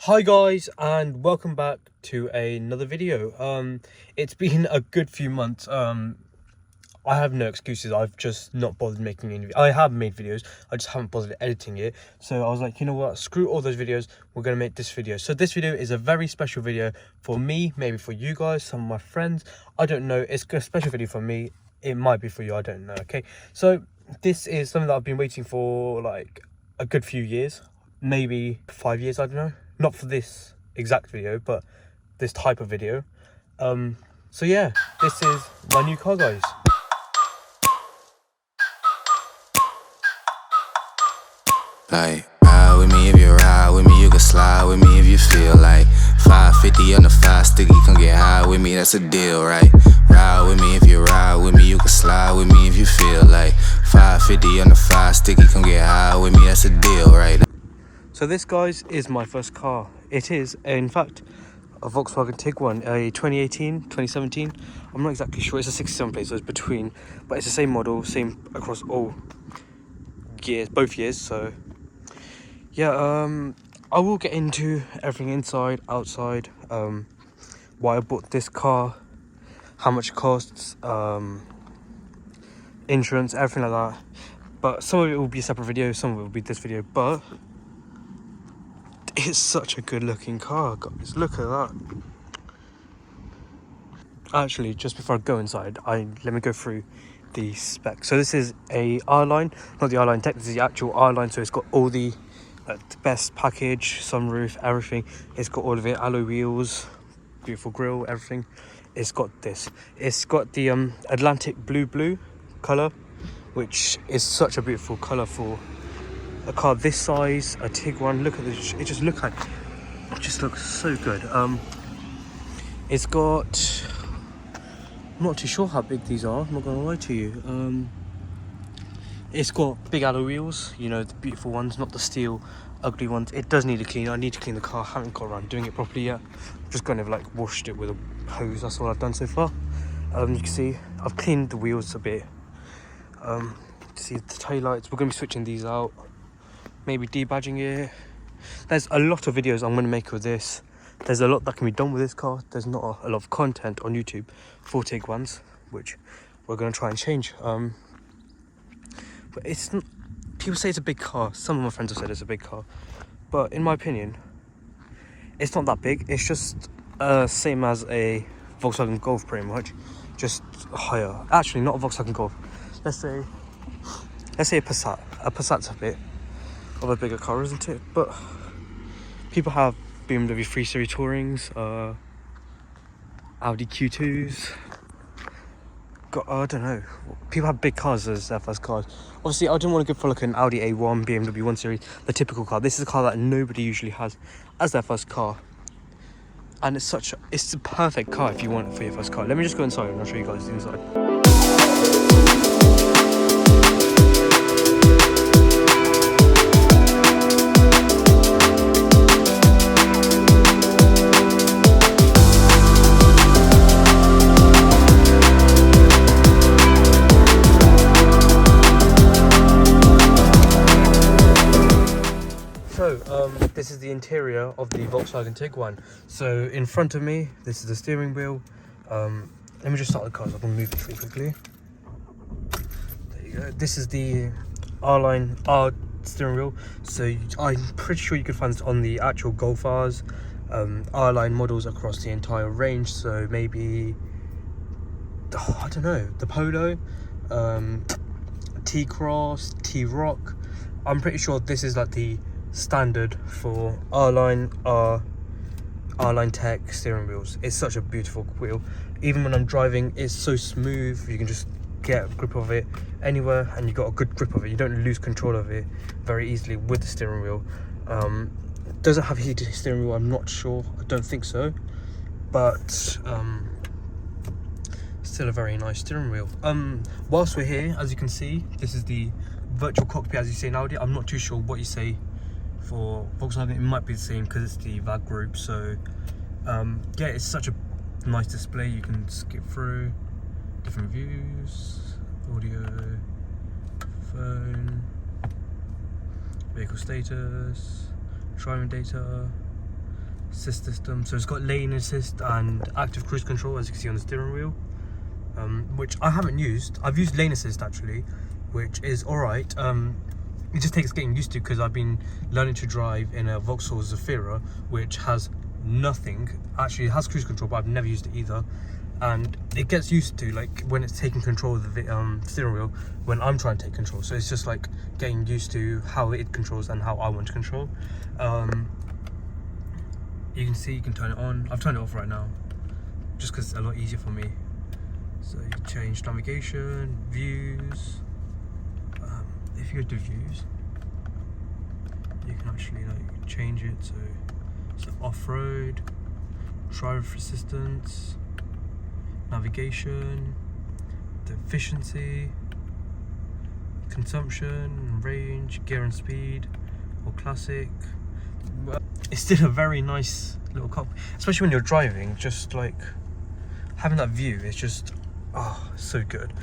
Hi guys, and welcome back to another video. It's been a good few months. I have no excuses. I've just not bothered making any. I have made videos, I just haven't bothered editing it. So I was like, you know what, screw all those videos, we're gonna make this video. So this video is a very special video for me, maybe for you guys, some of my friends, I don't know. It's a special video for me, it might be for you, I don't know. Okay, so this is something that I've been waiting for like a good few years, maybe 5 years, I don't know. Not for this exact video, but this type of video. So yeah, this is my new car, guys. Like, ride with me if you ride with me, you can slide with me if you feel like 550 on the 5 sticky, come get high with me, that's a deal, right? Ride with me if you ride with me, you can slide with me if you feel like 550 on the 5 sticky, come get high with me, that's a deal, right? So this, guys, is my first car. It is, in fact, a Volkswagen Tiguan, a 2018, 2017. I'm not exactly sure. It's a 67 plate, so it's between, but it's the same model, same across all years, both years. So yeah, I will get into everything inside, outside, why I bought this car, how much it costs, insurance, everything like that. But some of it will be a separate video, some of it will be this video. But it's such a good looking car, guys. Look at that. Actually, just before I go inside, let me go through the specs. So this is a R-Line, not the R-Line Tech, this is the actual R-Line. So it's got all the best package, sunroof, everything. It's got all of it, alloy wheels, beautiful grille, everything. It's got this. It's got the Atlantic blue colour, which is such a beautiful colour for a car this size, a Tiguan. Look at this, it just looks so good. It's got, I'm not too sure how big these are, I'm not gonna lie to you. It's got big alloy wheels, you know, the beautiful ones, not the steel ugly ones. It does need a clean. I need to clean the car. I haven't got around doing it properly yet. I've just kind of like washed it with a hose. That's all I've done so far. You can see I've cleaned the wheels a bit. See the taillights, we're gonna be switching these out, maybe debadging it. There's a lot of videos I'm going to make with this. There's a lot that can be done with this car. There's not a lot of content on YouTube for Tiguans, which we're going to try and change. But it's not, people say it's a big car. Some of my friends have said it's a big car, but in my opinion, it's not that big. It's just same as a Volkswagen Golf, pretty much, just higher. Actually, not a Volkswagen Golf. Let's say a Passat. A Passat's a bit of a bigger car, isn't it? But people have BMW 3 Series Tourings, Audi Q2s. I don't know. People have big cars as their first cars. Obviously, I didn't want to go for like an Audi A1, BMW 1 Series, the typical car. This is a car that nobody usually has as their first car, and it's the perfect car if you want it for your first car. Let me just go inside and I'll show you guys the inside. This is the interior of the Volkswagen Tiguan. So in front of me, this is the steering wheel. Let me just start the car so I can move it really quickly. There you go. This is the R-Line steering wheel. So I'm pretty sure you could find this on the actual Golf R's, R-Line models across the entire range. So maybe, I don't know, the Polo, T-Cross, T-Rock. I'm pretty sure this is like the standard for R-Line Tech steering wheels. It's such a beautiful wheel. Even when I'm driving, it's so smooth. You can just get a grip of it anywhere, and you got a good grip of it. You don't lose control of it very easily with the steering wheel. Does it have heated steering wheel? I'm not sure. I don't think so, but still a very nice steering wheel. Whilst we're here, as you can see, this is the virtual cockpit, as you say in Audi. I'm not too sure what you say for Volkswagen. It might be the same because it's the VAG group. So yeah, it's such a nice display. You can skip through different views, audio, phone, vehicle status, driving data, assist system. So it's got lane assist and active cruise control, as you can see on the steering wheel, which I haven't used. I've used lane assist actually, which is alright. It just takes getting used to, because I've been learning to drive in a Vauxhall Zafira, which has nothing. Actually, it has cruise control, but I've never used it either. And it gets used to, like, when it's taking control of the steering wheel, when I'm trying to take control. So it's just like getting used to how it controls and how I want to control. You can see, you can turn it on. I've turned it off right now, just because it's a lot easier for me. So you can change navigation, views. If you go to views, you can actually like change it. So it's off-road, driver assistance, navigation, the efficiency, consumption, range, gear and speed, or classic. It's still a very nice little cockpit, especially when you're driving. Just like having that view is just so good.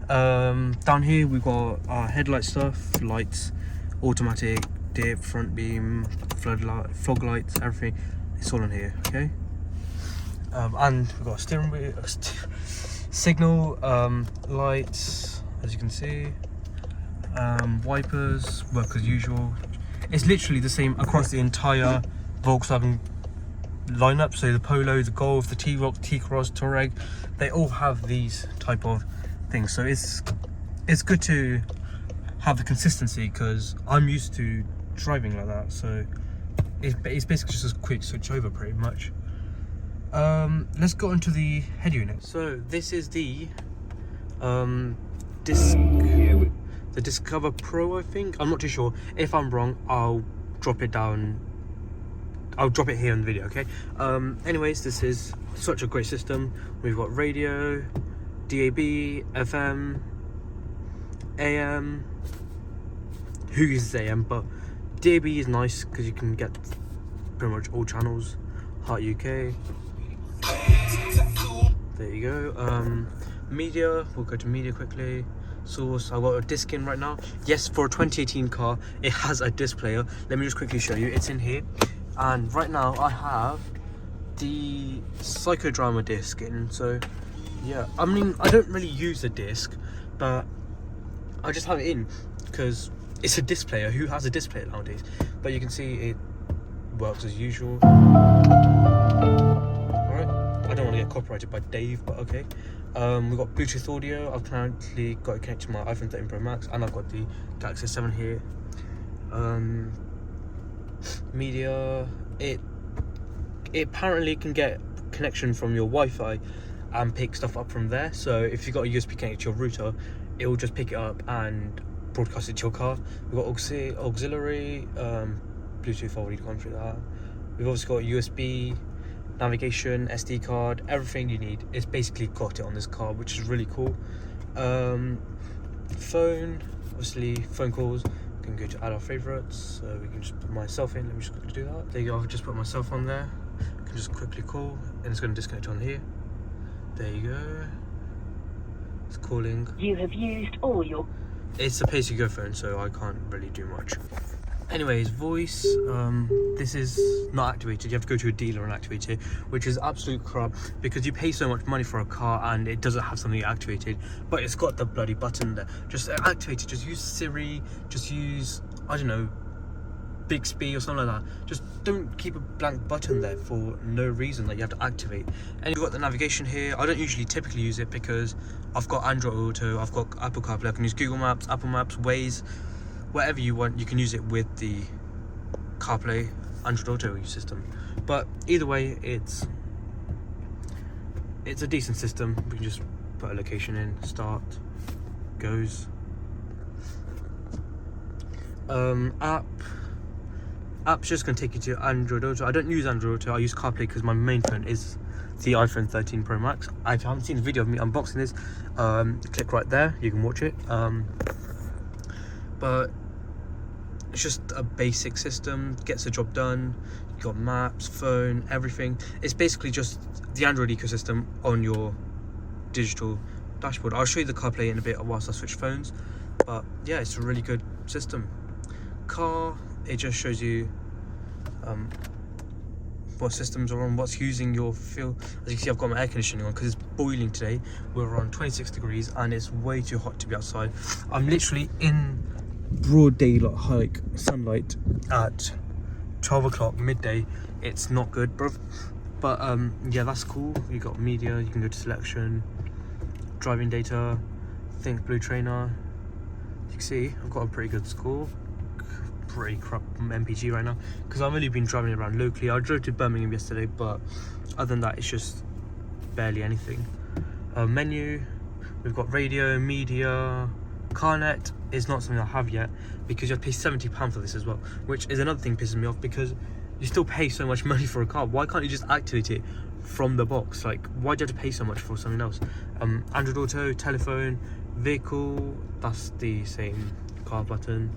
Down here we've got our headlight stuff, lights, automatic, dip, front beam, floodlight, fog lights, everything. It's all in here, okay? And we've got a steering wheel, signal, lights, as you can see, wipers work as usual. It's literally the same across the entire Volkswagen lineup. So the Polo, the Golf, the T-Roc, T-Cross, Touareg, they all have these type of things. So it's good to have the consistency, because I'm used to driving like that. So it's basically just a quick switch over pretty much. Let's go into the head unit. So this is the Discover Pro, I think. I'm not too sure. If I'm wrong, I'll drop it down. I'll drop it here in the video, okay? Anyways, this is such a great system. We've got radio, DAB, FM, AM. Who uses AM? But DAB is nice because you can get pretty much all channels. Heart UK. There you go. Media, we'll go to media quickly. Source, I've got a disc in right now. Yes, for a 2018 car, it has a disc player. Let me just quickly show you. It's in here. And right now I have the Psychodrama disc in. So yeah, I mean, I don't really use the disc, but I just have it in because it's a disc player. Who has a disc player nowadays? But you can see it works as usual. Alright, I don't want to get copyrighted by Dave, but okay. We've got Bluetooth audio. I've currently got it connected to my iPhone 13 Pro Max, and I've got the Galaxy S7 here. Media, it apparently can get connection from your Wi-Fi and pick stuff up from there. So if you've got a USB connected to your router, it will just pick it up and broadcast it to your car. We've got auxiliary, Bluetooth, I've already gone through that. We've also got USB, navigation, SD card, everything you need. It's basically got it on this car, which is really cool. Phone, obviously phone calls. We can go to add our favorites, so we can just put myself in. Let me just quickly do that. There you go, I've just put myself on there. I can just quickly call, and it's going to disconnect on here. There you go. It's calling. You have used all your... It's a pay-as-you-go phone, so I can't really do much. Anyways, voice, this is not activated. You have to go to a dealer and activate it, which is absolute crap, because you pay so much money for a car and it doesn't have something activated, but it's got the bloody button there. Just activate it. Just use Siri, just use, I don't know, Bixby or something like that. Just don't keep a blank button there for no reason that you have to activate. And you've got the navigation here. I don't usually typically use it because I've got Android Auto, I've got Apple CarPlay, I can use Google Maps, Apple Maps, Waze, whatever you want. You can use it with the CarPlay Android Auto system. But either way, it's a decent system. We can just put a location in, start, goes. App's just going to take you to Android Auto. I don't use Android Auto, I use CarPlay because my main phone is the iPhone 13 Pro Max. If you haven't seen a video of me unboxing this, click right there, you can watch it. But it's just a basic system, gets the job done. You got maps, phone, everything. It's basically just the Android ecosystem on your digital dashboard. I'll show you the CarPlay in a bit whilst I switch phones. But yeah, it's a really good system. Car, it just shows you what systems are on, what's using your fuel. As you can see, I've got my air conditioning on because it's boiling today. We're on 26 degrees and it's way too hot to be outside. I'm literally in broad daylight, like sunlight at 12 o'clock midday. It's not good, bro. But yeah, that's cool. You got media, you can go to selection, driving data, think blue trainer. You can see I've got a pretty good score. Pretty crap MPG right now because I've only been driving around locally. I drove to Birmingham yesterday, but other than that it's just barely anything. Menu, we've got radio, media. CarNet is not something I have yet because you have to pay £70 for this as well, which is another thing pissing me off because you still pay so much money for a car. Why can't you just activate it from the box? Like, why do you have to pay so much for something else? Android Auto, telephone, vehicle, that's the same car button.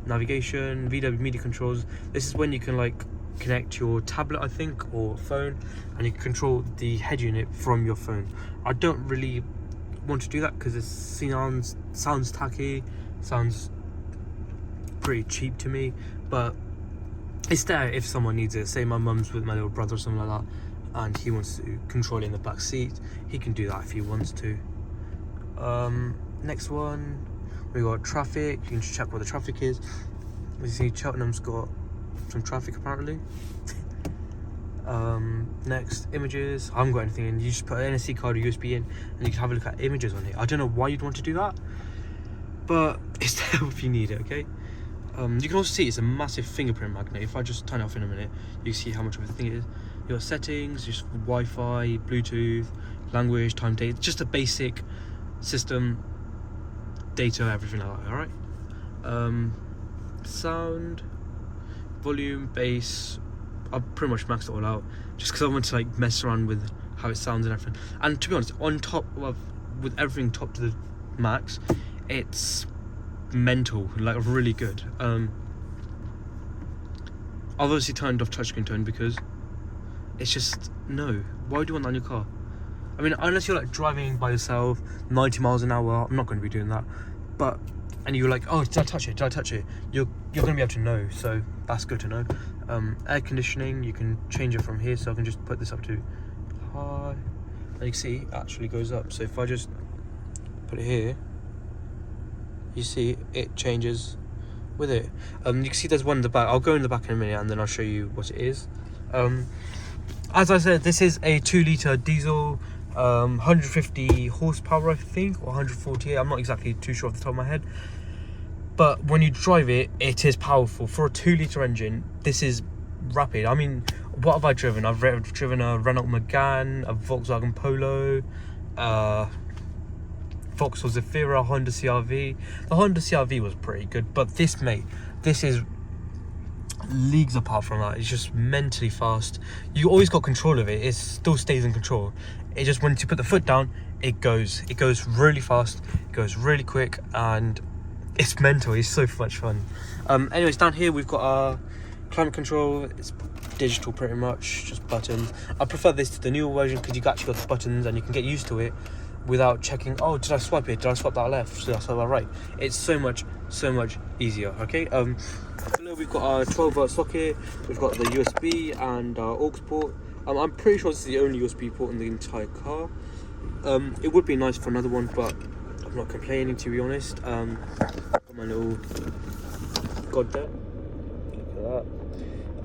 Navigation, VW media controls. This is when you can like connect your tablet, I think, or phone, and you can control the head unit from your phone. I don't really want to do that because it sounds tacky, sounds pretty cheap to me, but it's there if someone needs it. Say my mum's with my little brother or something like that and he wants to control it in the back seat, he can do that if he wants to. Next one, we got traffic. You can just check what the traffic is. You see Cheltenham's got some traffic apparently. Next, images. I haven't got anything in. You just put an NFC card or USB in and you can have a look at images on it. I don't know why you'd want to do that, but it's there if you need it, okay? You can also see it's a massive fingerprint magnet. If I just turn it off in a minute, you can see how much of a thing it is. Your settings, just Wi-Fi, Bluetooth, language, time, date, just a basic system, data, everything like that, alright? Sound, volume, bass, I've pretty much maxed it all out just because I want to like mess around with how it sounds and everything. And to be honest, on top of, with everything top to the max, it's mental, like really good. I've obviously turned off touchscreen tone because it's just, no, why do you want that on your car? I mean, unless you're like driving by yourself 90 miles an hour, I'm not going to be doing that. But, and you're like, oh, did I touch it, did I touch it? You're going to be able to know, so that's good to know. Air conditioning, you can change it from here, so I can just put this up to high, and you can see it actually goes up. So if I just put it here, you see it changes with it. You can see there's one in the back. I'll go in the back in a minute and then I'll show you what it is. As I said, this is a 2-litre diesel, 150 horsepower I think, or 148, I'm not exactly too sure off the top of my head, but when you drive it, it is powerful. For a 2-litre engine, this is rapid. I mean, what have I driven? I've driven a Renault Megane, a Volkswagen Polo, Vauxhall Zafira, Honda CR-V. The Honda CR-V was pretty good, but this, mate, this is leagues apart from that. It's just mentally fast. You always got control of it. It still stays in control. It just, once you put the foot down, it goes really fast, it goes really quick, and it's mental. It's so much fun. Anyways, down here we've got our climate control. It's digital pretty much, just buttons. I prefer this to the newer version because you actually got the buttons and you can get used to it without checking, oh, did I swipe it? Did I swipe that left? Did I swipe that right? It's so much easier, okay? Below we've got our 12-volt socket, we've got the USB and our aux port. I'm pretty sure this is the only USB port in the entire car. It would be nice for another one, but I'm not complaining, to be honest. Got my little god there. Look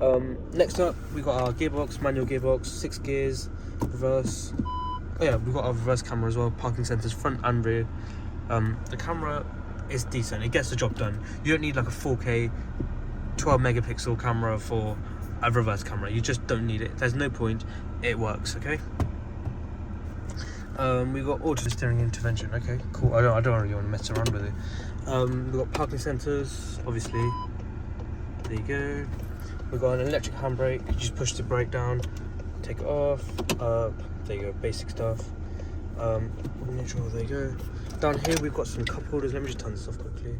at that. Next up, we've got our gearbox, manual gearbox, 6 gears, reverse. Oh yeah, we've got our reverse camera as well, parking sensors front and rear. The camera is decent, it gets the job done. You don't need like a 4K 12 megapixel camera for a reverse camera. You just don't need it. There's no point. It works, okay? We've got auto steering intervention. Okay, cool. I don't really want to mess around with it. We've got parking sensors, obviously. There you go. We've got an electric handbrake. You just push the brake down, take it off, up. There you go, basic stuff. Neutral, there you go. Down here we've got some cup holders. Let me just turn this off quickly.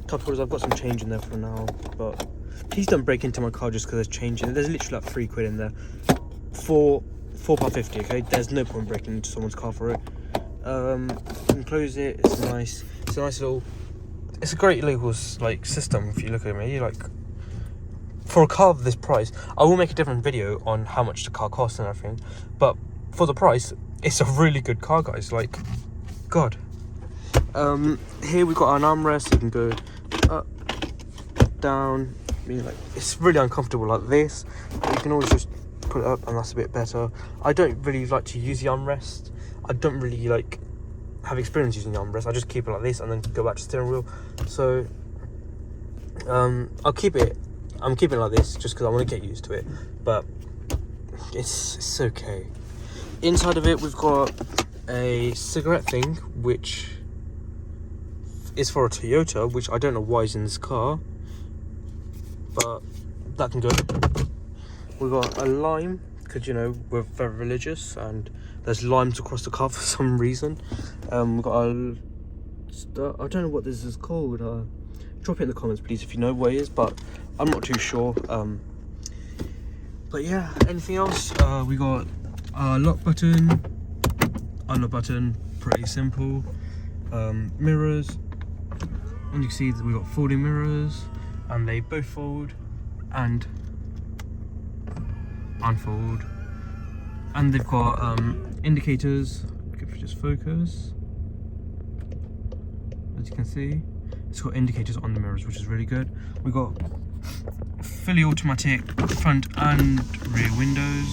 Cup holders, I've got some change in there for now, but please don't break into my car just because there's change in it. There's literally like £3 in there. £4.50, okay? There's no point breaking into someone's car for it. You can close it, it's nice. It's a nice little, it's a great little like system if you look at me. Like for a car of this price, I will make a different video on how much the car costs and everything, but for the price, it's a really good car, guys. Like, God. Here we've got an armrest. You can go up, down. I mean, like, it's really uncomfortable like this, but you can always just put it up, and that's a bit better. I don't really like to use the armrest. I don't really like have experience using the armrest. I just keep it like this and then go back to the steering wheel. So I'm keeping it like this just because I want to get used to it, but it's okay. Inside of it, we've got a cigarette thing, which is for a Toyota, which I don't know why is in this car, but that can go. We've got a lime, because, you know, we're very religious, and there's limes across the car for some reason. We've got a... I don't know what this is called. Drop it in the comments, please, if you know what it is, but I'm not too sure. But yeah, anything else? We got a lock button, unlock button, pretty simple. Mirrors, and you can see that we got folding mirrors, and they both fold and unfold. And they've got indicators. If you just focus, as you can see, it's got indicators on the mirrors, which is really good. We've got fully automatic front and rear windows,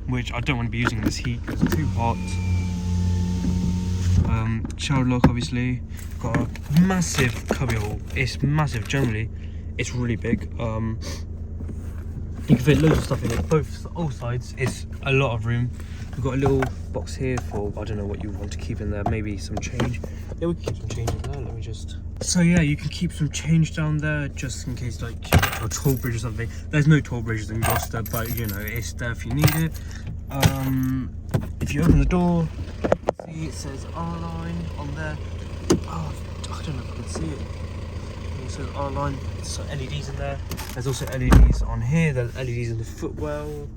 which I don't want to be using in this heat because it's too hot. Child lock, obviously. Got a massive cubbyhole. It's massive generally. It's really big. You can fit loads of stuff in it. All sides. It's a lot of room. We've got a little box here for, I don't know what you want to keep in there. Maybe some change. Yeah, we can keep some change in there. Let me just... So yeah, you can keep some change down there just in case, like, you get to a toll bridge or something. There's no toll bridges in Gloucester, but, you know, it's there if you need it. If you open the door, see it says R-Line on there. Oh, I don't know if I can see it. It says R-Line. There's LEDs in there. There's also LEDs on here. There's LEDs in the footwell.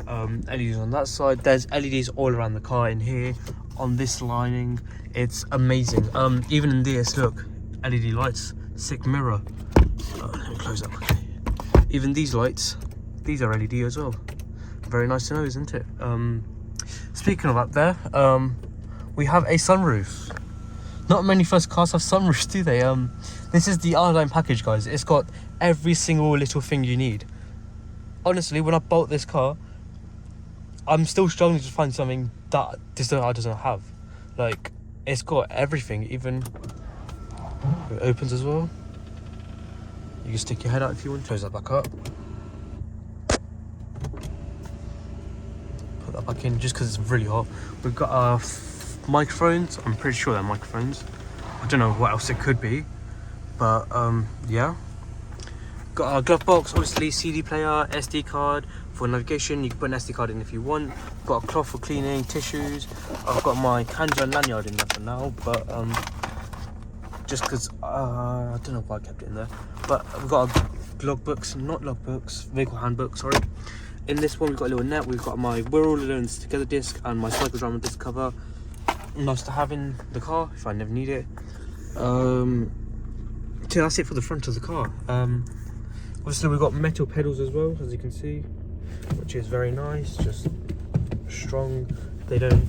LEDs on that side. There's LEDs all around the car in here. On this lining, it's amazing. Even in this, look, LED lights, sick mirror. Let me close that. Okay. Even these lights, these are LED as well. Very nice to know, isn't it? Speaking of that, there, we have a sunroof. Not many first cars have sunroofs, do they? This is the R-Line package, guys. It's got every single little thing you need. Honestly, when I bought this car, I'm still struggling to find something that this car doesn't have. Like, it's got everything. Even it opens as well. You can stick your head out if you want. Close that back up. Put that back in just because it's really hot. We've got our microphones. I'm pretty sure they're microphones. I don't know what else it could be, but yeah. Got our glove box, obviously CD player, SD card for navigation. You can put an SD card in if you want. Got a cloth for cleaning, tissues. I've got my Kanjan lanyard in there for now, but just because I don't know why I kept it in there. But we've got our logbooks, not logbooks, vehicle handbook, sorry. In this one we've got a little net. We've got my We're All Alone Together disc and my Cycle Drama disc cover. Nice to have in the car if I never need it. So that's it for the front of the car. Obviously we've got metal pedals as well, as you can see, which is very nice, just strong. They don't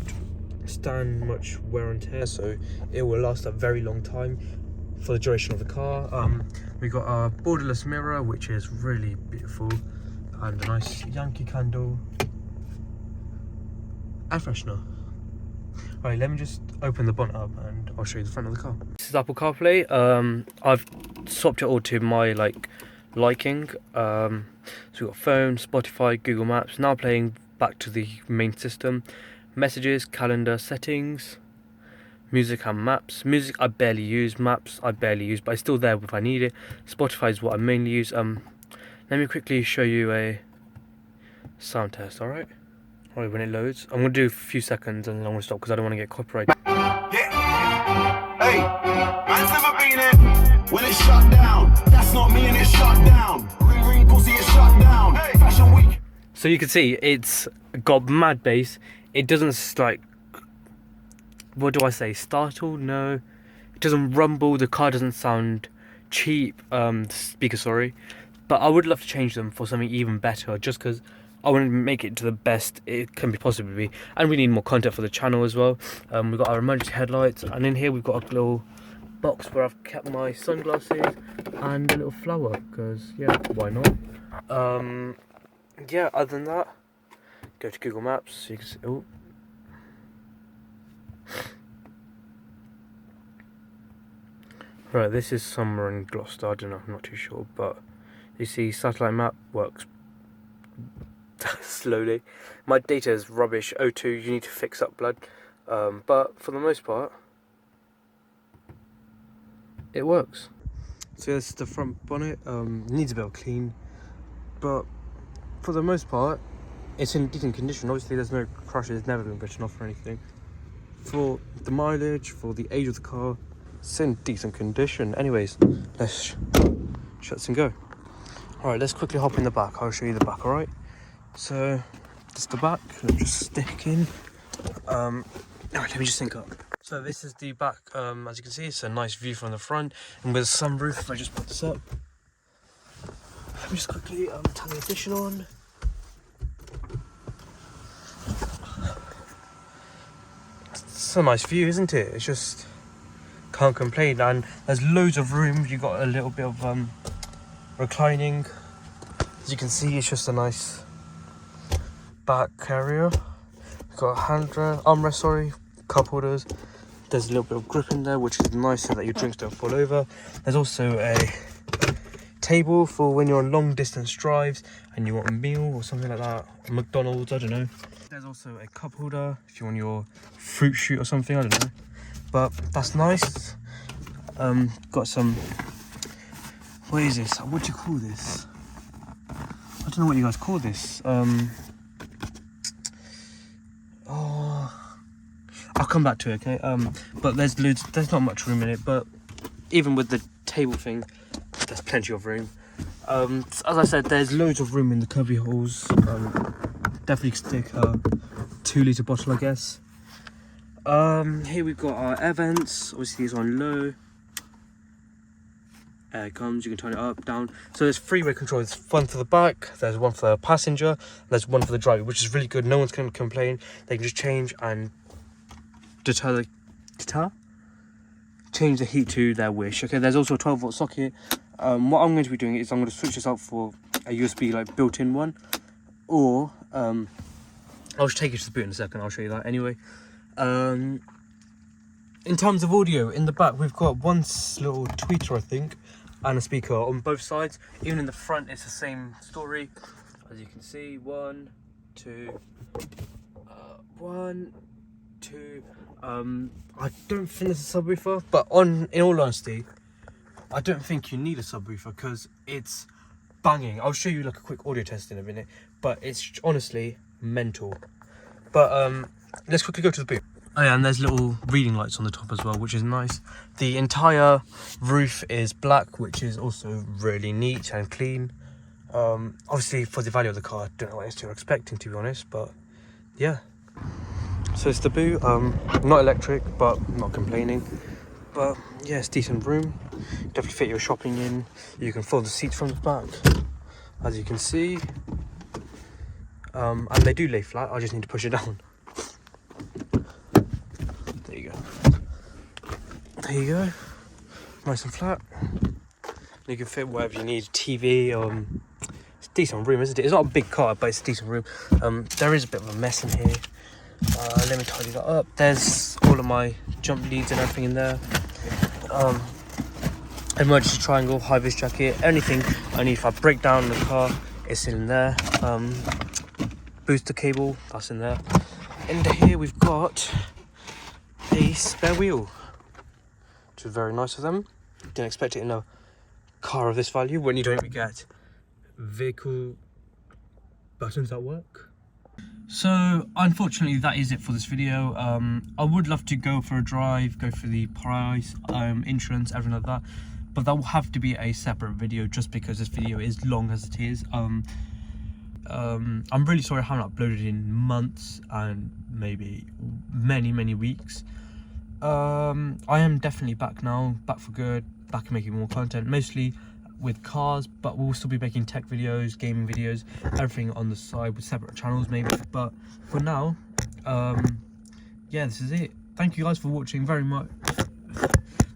stand much wear and tear, so it will last a very long time for the duration of the car. We've got a borderless mirror, which is really beautiful, and a nice Yankee candle. Air freshener. Right, let me just open the bonnet up and I'll show you the front of the car. This is Apple CarPlay. I've swapped it all to my liking. So we've got phone, Spotify, Google Maps. Now playing back to the main system. Messages, calendar, settings, music and maps. Music I barely use, maps I barely use, but it's still there if I need it. Spotify is what I mainly use. Let me quickly show you a sound test, alright? Alright, when it loads. I'm going to do a few seconds and then I'm going to stop because I don't want to get copyrighted. Yeah. Hey, man's never been in when it's shut down. That's not me and it's shut down. Ring ring pussy, it's shut down. Hey. Fashion week. So you can see it's got mad bass. It doesn't what do I say? Startle? No. It doesn't rumble. The car doesn't sound cheap. The speaker, sorry. but I would love to change them for something even better, just because I want to make it to the best it can be possibly be, and we need more content for the channel as well. We've got our emergency headlights, and in here we've got a little box where I've kept my sunglasses and a little flower, because yeah, why not? Yeah, other than that, go to Google Maps so you can see. Oh. Right, this is somewhere in Gloucester, I don't know, I'm not too sure, but you see satellite map works slowly. My data is rubbish. O2, you need to fix up, blood. But for the most part, it works. So this is the front bonnet. Needs a bit of clean, but for the most part, it's in decent condition. Obviously, there's no crashes, never been written off or anything. For the mileage, for the age of the car, it's in decent condition. Anyways, let's shut this and go. Alright, let's quickly hop in the back. I'll show you the back, alright? So, this is the back. Let's just stick in. Alright, let me just sync up. So this is the back. As you can see, it's a nice view from the front. And with a sunroof, if I just put this up. Let me just quickly turn the ignition on. It's a nice view, isn't it? It's just... can't complain. And there's loads of room. You got a little bit of reclining. As you can see, it's just a nice back area. We've got a armrest, sorry, cup holders. There's a little bit of grip in there, which is nice so that your drinks don't fall over. There's also a table for when you're on long distance drives and you want a meal or something like that. McDonald's, I don't know. There's also a cup holder if you want your fruit shoot or something, I don't know. But that's nice. Got some, what is this? What do you call this? I don't know what you guys call this. I'll come back to it, okay? But there's not much room in it, but even with the table thing, there's plenty of room. As I said, there's loads of room in the cubby holes. Definitely stick a 2 litre bottle, I guess. Here we've got our air vents. Obviously these are on low. Air comes, you can turn it up, down. So there's three-way control. There's one for the back, there's one for the passenger, there's one for the driver, which is really good. No one's going to complain. They can just change and change the heat to their wish. Okay, there's also a 12-volt socket. What I'm going to be doing is I'm going to switch this out for a USB like built-in one, or I'll just take you to the boot in a second. I'll show you that anyway. In terms of audio, in the back we've got one little tweeter, I think, and a speaker on both sides. Even in the front it's the same story, as you can see. 1 2 1 2. I don't think there's a subwoofer, but in all honesty, I don't think you need a subwoofer because it's banging. I'll show you like a quick audio test in a minute, but it's honestly mental. But let's quickly go to the boot. Oh yeah, and there's little reading lights on the top as well, which is nice. The entire roof is black, which is also really neat and clean. Obviously for the value of the car, I don't know what else you're expecting, to be honest, but yeah. So it's the boot, not electric, but not complaining. But yeah, it's decent room. Definitely fit your shopping in. You can fold the seats from the back, as you can see. And they do lay flat, I just need to push it down. There you go. There you go. Nice and flat. You can fit whatever you need, TV. It's a decent room, isn't it? It's not a big car, but it's a decent room. There is a bit of a mess in here. Let me tidy that up. There's all of my jump leads and everything in there. Emergency triangle, high vis jacket, anything I need if I break down in the car, it's in there. Booster cable, that's in there. Into here we've got a spare wheel, which is very nice of them. Didn't expect it in a car of this value when you don't get vehicle buttons that work. So unfortunately that is it for this video. I would love to go for a drive, go for the price, insurance, everything like that, but that will have to be a separate video just because this video is long as it is. I'm really sorry I haven't uploaded in months and maybe many weeks. I am definitely back now, back for good, back making more content. Mostly with cars, but we'll still be making tech videos, gaming videos, everything on the side with separate channels maybe. But for now, yeah, this is it. Thank you guys for watching very much.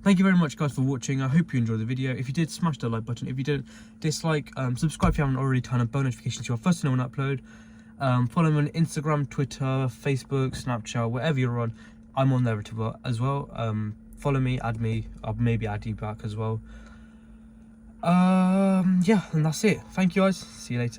Thank you very much guys for watching. I hope you enjoyed the video. If you did, smash the like button. If you didn't, dislike. Subscribe if you haven't already, turn on bell notifications so you're first to know when I upload. Follow me on Instagram, Twitter, Facebook, Snapchat, wherever you're on. I'm on there as well. Follow me, add me. I'll maybe add you back as well. Yeah, and that's it. Thank you guys. See you later.